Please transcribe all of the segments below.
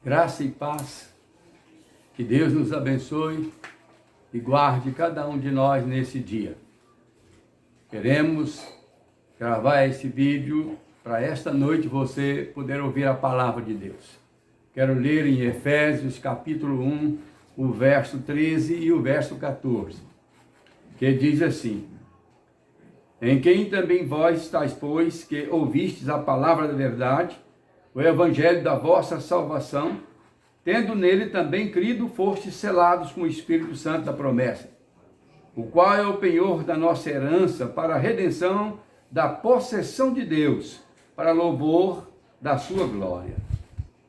Graça e paz, que Deus nos abençoe e guarde cada um de nós nesse dia. Queremos gravar esse vídeo para esta noite você poder ouvir a palavra de Deus. Quero ler em Efésios capítulo 1, o verso 13 e o verso 14, que diz assim: em quem também vós estáis, pois, que ouvistes a palavra da verdade, o evangelho da vossa salvação, tendo nele também crido, fostes selados com o Espírito Santo da promessa, o qual é o penhor da nossa herança para a redenção da possessão de Deus, para louvor da sua glória.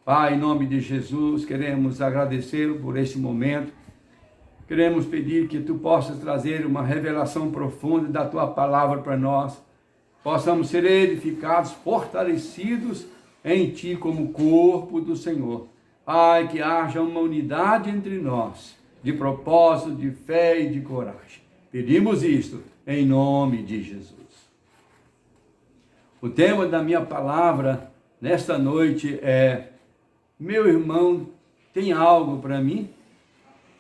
Pai, em nome de Jesus, queremos agradecê-lo por este momento. Queremos pedir que tu possas trazer uma revelação profunda da tua palavra para nós. Possamos ser edificados, fortalecidos em ti como corpo do Senhor. Pai, que haja uma unidade entre nós, de propósito, de fé e de coragem. Pedimos isto em nome de Jesus. O tema da minha palavra nesta noite é: meu irmão tem algo para mim?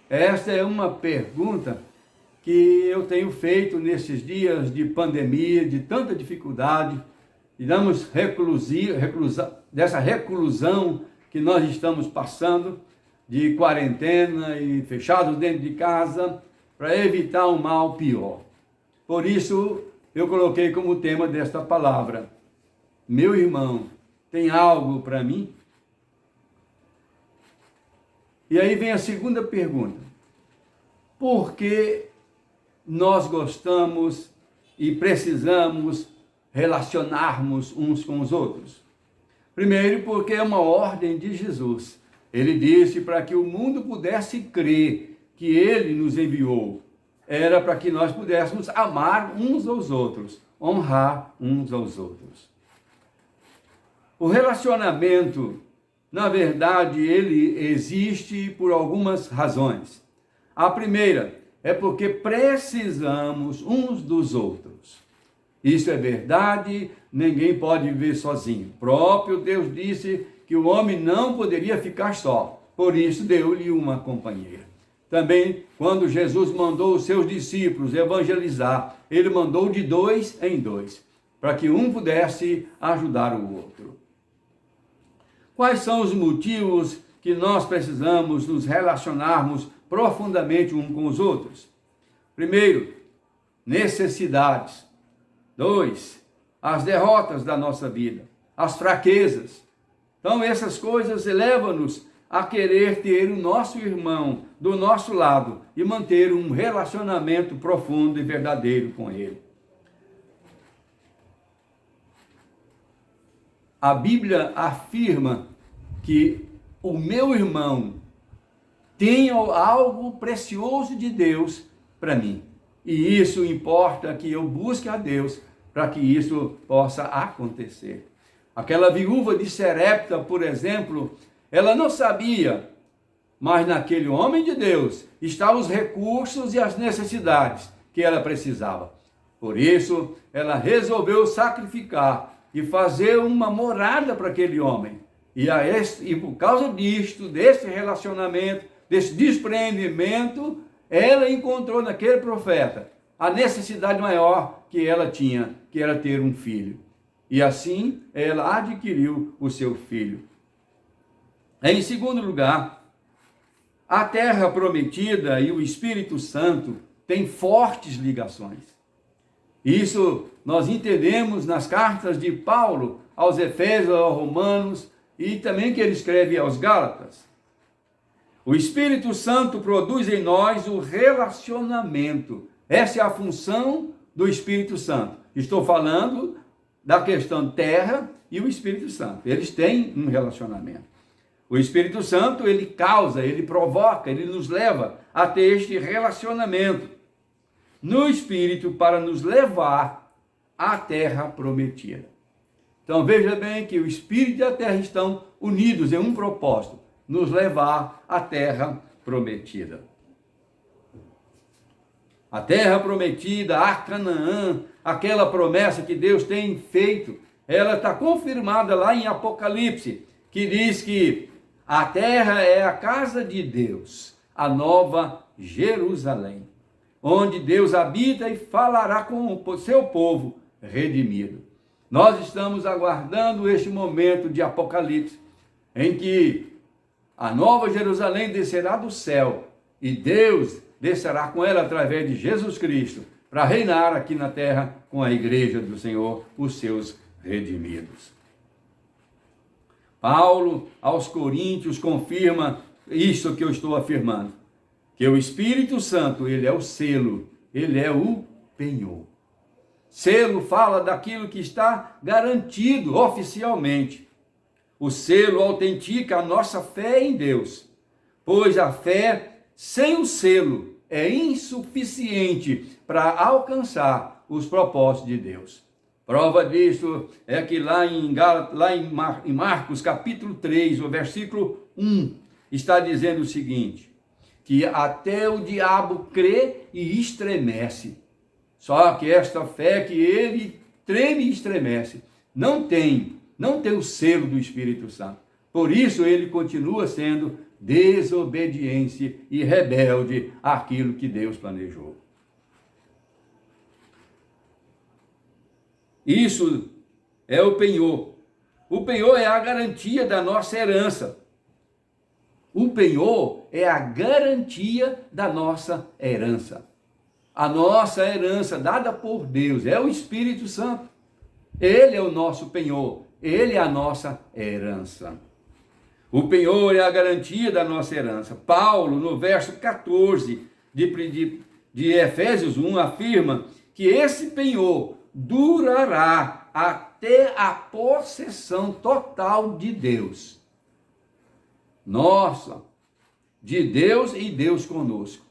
Esta é uma pergunta que eu tenho feito nesses dias de pandemia, de tanta dificuldade, e dessa reclusão que nós estamos passando, de quarentena e fechados dentro de casa, para evitar um mal pior. Por isso, eu coloquei como tema desta palavra: meu irmão tem algo para mim? E aí vem a segunda pergunta: por que nós gostamos e precisamos relacionarmos uns com os outros? Primeiro, porque é uma ordem de Jesus. Ele disse para que o mundo pudesse crer que ele nos enviou. Era para que nós pudéssemos amar uns aos outros, honrar uns aos outros. O relacionamento, na verdade, ele existe por algumas razões. A primeira é porque precisamos uns dos outros. Isso é verdade, ninguém pode viver sozinho. O próprio Deus disse que o homem não poderia ficar só, por isso deu-lhe uma companheira. Também, quando Jesus mandou os seus discípulos evangelizar, ele mandou de 2 em 2, para que um pudesse ajudar o outro. Quais são os motivos que nós precisamos nos relacionarmos profundamente uns com os outros? Primeiro, necessidades. 2, as derrotas da nossa vida, as fraquezas. Então essas coisas levam-nos a querer ter o nosso irmão do nosso lado e manter um relacionamento profundo e verdadeiro com ele. A Bíblia afirma que o meu irmão tem algo precioso de Deus para mim. E isso importa que eu busque a Deus para que isso possa acontecer. Aquela viúva de Sarepta, por exemplo, ela não sabia, mas naquele homem de Deus estavam os recursos e as necessidades que ela precisava. Por isso, ela resolveu sacrificar e fazer uma morada para aquele homem. E por causa disto, desse relacionamento, desse despreendimento, ela encontrou naquele profeta a necessidade maior que ela tinha, que era ter um filho. E assim ela adquiriu o seu filho. Em segundo lugar, a terra prometida e o Espírito Santo têm fortes ligações. Isso nós entendemos nas cartas de Paulo aos Efésios, aos Romanos, e também que ele escreve aos Gálatas. O Espírito Santo produz em nós o relacionamento. Essa é a função do Espírito Santo. Estou falando da questão terra e o Espírito Santo. Eles têm um relacionamento. O Espírito Santo, ele causa, ele provoca, ele nos leva a ter este relacionamento no Espírito para nos levar à terra prometida. Então veja bem que o Espírito e a terra estão unidos em um propósito: nos levar à terra prometida. A terra prometida, a Canaã, aquela promessa que Deus tem feito, ela está confirmada lá em Apocalipse, que diz que A terra é a casa de Deus, a nova Jerusalém, onde Deus habita e falará com o seu povo redimido. Nós estamos aguardando este momento de Apocalipse, em que a nova Jerusalém descerá do céu e Deus descerá com ela através de Jesus Cristo para reinar aqui na terra com a igreja do Senhor, os seus redimidos. Paulo aos Coríntios confirma isso que eu estou afirmando, que o Espírito Santo, ele é o selo, ele é o penhor. Selo fala daquilo que está garantido oficialmente. O selo autentica a nossa fé em Deus, pois a fé sem o selo é insuficiente para alcançar os propósitos de Deus. Prova disso é que lá em Marcos capítulo 3, o versículo 1, está dizendo o seguinte, que até o diabo crê e estremece. Só que esta fé que ele treme e estremece, não tem o selo do Espírito Santo. Por isso ele continua sendo desobediente e rebelde àquilo que Deus planejou. Isso é o penhor. O penhor é a garantia da nossa herança. O penhor é a garantia da nossa herança. A nossa herança dada por Deus é o Espírito Santo. Ele é o nosso penhor. Ele é a nossa herança. O penhor é a garantia da nossa herança. Paulo, no verso 14 de Efésios 1, afirma que esse penhor durará até a possessão total de Deus. Nossa, de Deus e Deus conosco.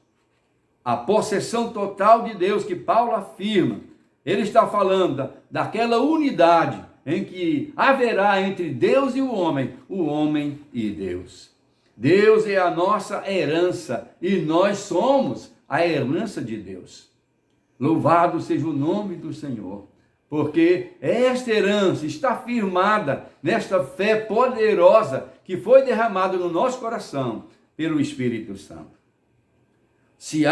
A possessão total de Deus que Paulo afirma, ele está falando daquela unidade em que haverá entre Deus e o homem e Deus. Deus é a nossa herança e nós somos a herança de Deus. Louvado seja o nome do Senhor, porque esta herança está firmada nesta fé poderosa que foi derramada no nosso coração pelo Espírito Santo. Se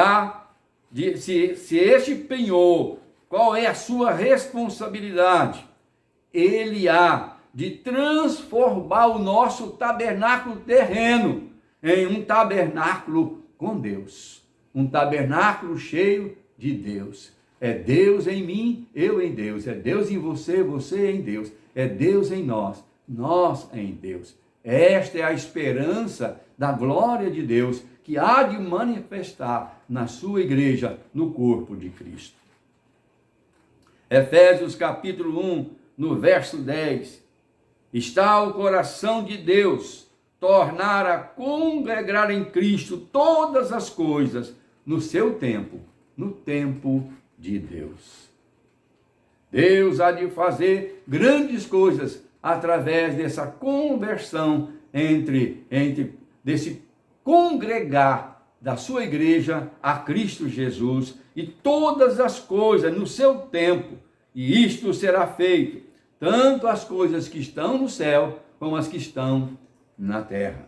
este penhor, qual é a sua responsabilidade? Ele há de transformar o nosso tabernáculo terreno em um tabernáculo com Deus. Um tabernáculo cheio de Deus. É Deus em mim, eu em Deus. É Deus em você, você em Deus. É Deus em nós, nós em Deus. Esta é a esperança da glória de Deus que há de manifestar na sua igreja, no corpo de Cristo. Efésios capítulo 1, no verso 10, está o coração de Deus tornar a congregar em Cristo todas as coisas no seu tempo, no tempo de Deus. Deus há de fazer grandes coisas através dessa conversão desse congregar da sua igreja a Cristo Jesus e todas as coisas no seu tempo. E isto será feito, tanto as coisas que estão no céu, como as que estão na terra.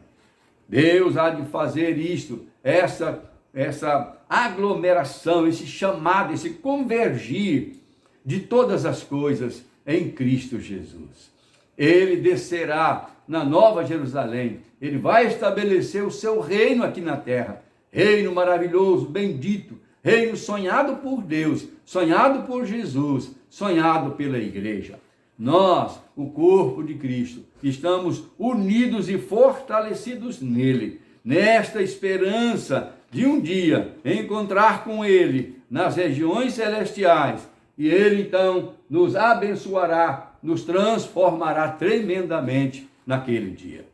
Deus há de fazer isto, essa aglomeração, esse chamado, esse convergir de todas as coisas em Cristo Jesus. Ele descerá na Nova Jerusalém, ele vai estabelecer o seu reino aqui na terra, reino maravilhoso, bendito, reino sonhado por Deus, sonhado por Jesus, sonhado pela igreja. Nós, o corpo de Cristo, estamos unidos e fortalecidos nele, nesta esperança de um dia encontrar com ele nas regiões celestiais, e ele então nos abençoará, nos transformará tremendamente naquele dia.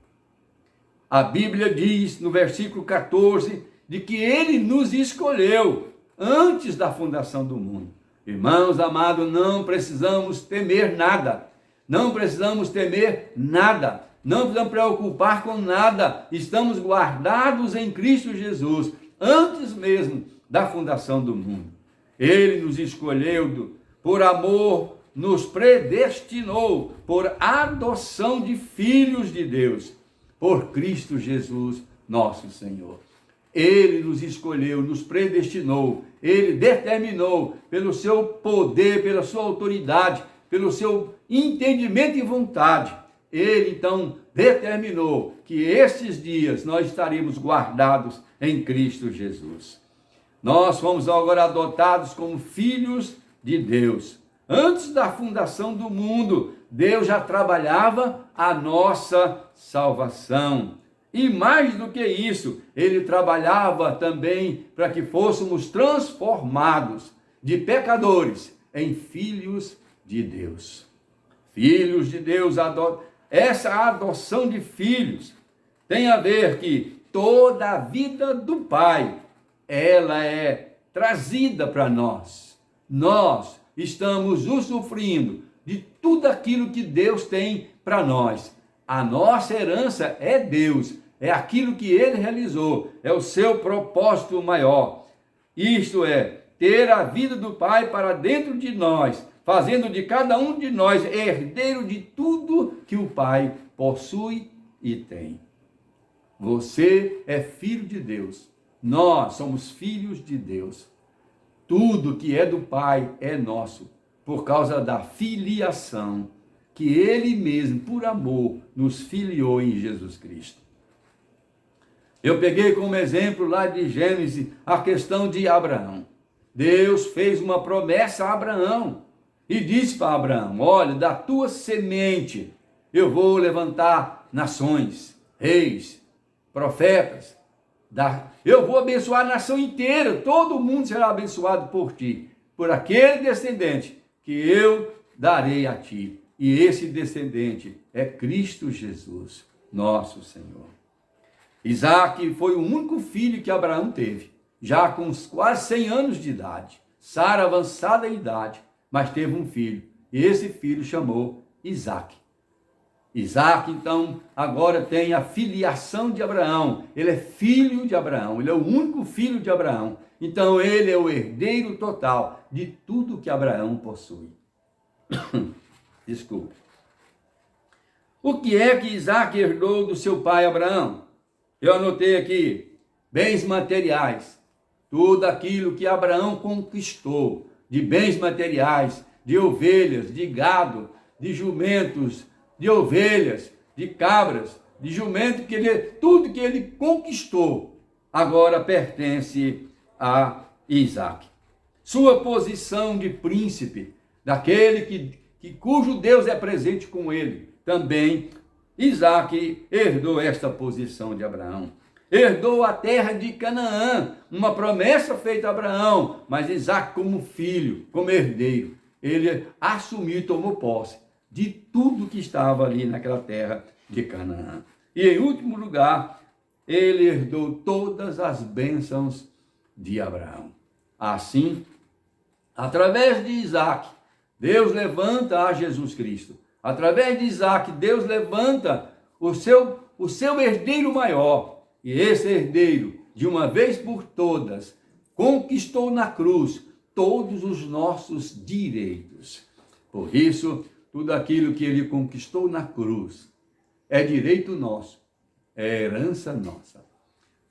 A Bíblia diz no versículo 14 de que ele nos escolheu antes da fundação do mundo. Irmãos amados, não precisamos temer nada. Não precisamos temer nada. Não precisamos preocupar com nada. Estamos guardados em Cristo Jesus antes mesmo da fundação do mundo. Ele nos escolheu por amor, nos predestinou por adoção de filhos de Deus, por Cristo Jesus, nosso Senhor. Ele nos escolheu, nos predestinou, ele determinou pelo seu poder, pela sua autoridade, pelo seu entendimento e vontade. Ele então determinou que esses dias nós estaremos guardados em Cristo Jesus. Nós fomos agora adotados como filhos de Deus. Antes da fundação do mundo, Deus já trabalhava a nossa salvação. E mais do que isso, ele trabalhava também para que fôssemos transformados de pecadores em filhos de Deus. Filhos de Deus, essa adoção de filhos tem a ver que toda a vida do Pai, ela é trazida para nós. Nós estamos usufruindo de tudo aquilo que Deus tem para nós. A nossa herança é Deus, é aquilo que Ele realizou, é o seu propósito maior. Isto é, ter a vida do Pai para dentro de nós, fazendo de cada um de nós herdeiro de tudo que o Pai possui e tem. Você é filho de Deus, nós somos filhos de Deus. Tudo que é do Pai é nosso, por causa da filiação, que Ele mesmo, por amor, nos filiou em Jesus Cristo. Eu peguei como exemplo lá de Gênesis a questão de Abraão. Deus fez uma promessa a Abraão e disse para Abraão: olha, da tua semente eu vou levantar nações, reis, profetas, eu vou abençoar a nação inteira, todo mundo será abençoado por ti, por aquele descendente que eu darei a ti. E esse descendente é Cristo Jesus, nosso Senhor. Isaac foi o único filho que Abraão teve, já com quase 100 anos de idade. Sara avançada em idade, mas teve um filho. E esse filho chamou Isaac. Isaac, então, agora tem a filiação de Abraão. Ele é filho de Abraão, ele é o único filho de Abraão. Então, ele é o herdeiro total de tudo que Abraão possui. Desculpe. O que é que Isaac herdou do seu pai Abraão? Eu anotei aqui: bens materiais. Tudo aquilo que Abraão conquistou, de bens materiais, de ovelhas, de gado, de jumentos, de ovelhas, de cabras, de jumento, tudo que ele conquistou, agora pertence a Isaac. Sua posição de príncipe, daquele cujo Deus é presente com ele, também Isaac herdou esta posição de Abraão. Herdou a terra de Canaã, uma promessa feita a Abraão, mas Isaac como filho, como herdeiro, ele assumiu e tomou posse de tudo que estava ali naquela terra de Canaã. E em último lugar, ele herdou todas as bênçãos de Abraão. Assim, através de Isaac, Deus levanta a Jesus Cristo. Através de Isaac, Deus levanta o seu herdeiro maior. E esse herdeiro, de uma vez por todas, conquistou na cruz todos os nossos direitos. Por isso, tudo aquilo que ele conquistou na cruz é direito nosso, é herança nossa.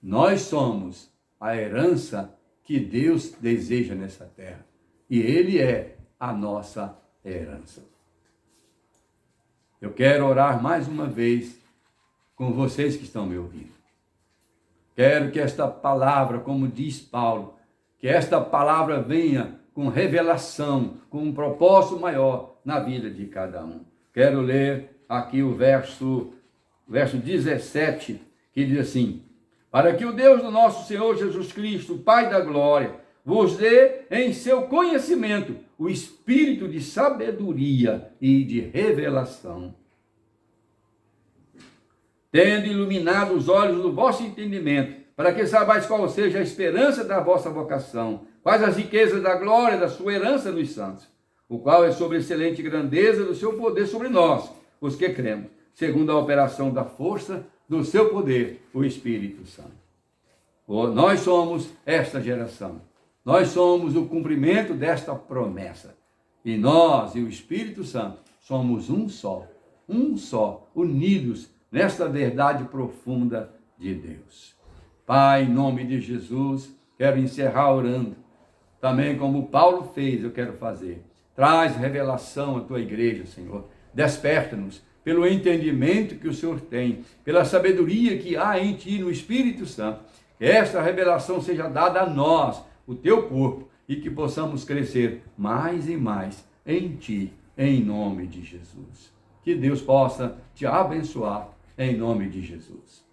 Nós somos a herança que Deus deseja nessa terra. E ele é a nossa herança. Eu quero orar mais uma vez com vocês que estão me ouvindo. Quero que esta palavra, como diz Paulo, que esta palavra venha com revelação, com um propósito maior na vida de cada um. Quero ler aqui o verso 17, que diz assim: para que o Deus do nosso Senhor Jesus Cristo, Pai da glória, vos dê em seu conhecimento o espírito de sabedoria e de revelação, tendo iluminado os olhos do vosso entendimento, para que saibais qual seja a esperança da vossa vocação, quais as riquezas da glória da sua herança nos santos, o qual é sobre excelente grandeza do seu poder sobre nós, os que cremos, segundo a operação da força do seu poder, o Espírito Santo. Nós somos esta geração, nós somos o cumprimento desta promessa, e nós e o Espírito Santo somos um só, unidos nesta verdade profunda de Deus. Pai, em nome de Jesus, quero encerrar orando. Também como Paulo fez, eu quero fazer. Traz revelação à tua igreja, Senhor. Desperta-nos pelo entendimento que o Senhor tem, pela sabedoria que há em ti no Espírito Santo. Que esta revelação seja dada a nós, o teu corpo, e que possamos crescer mais e mais em ti, em nome de Jesus. Que Deus possa te abençoar, em nome de Jesus.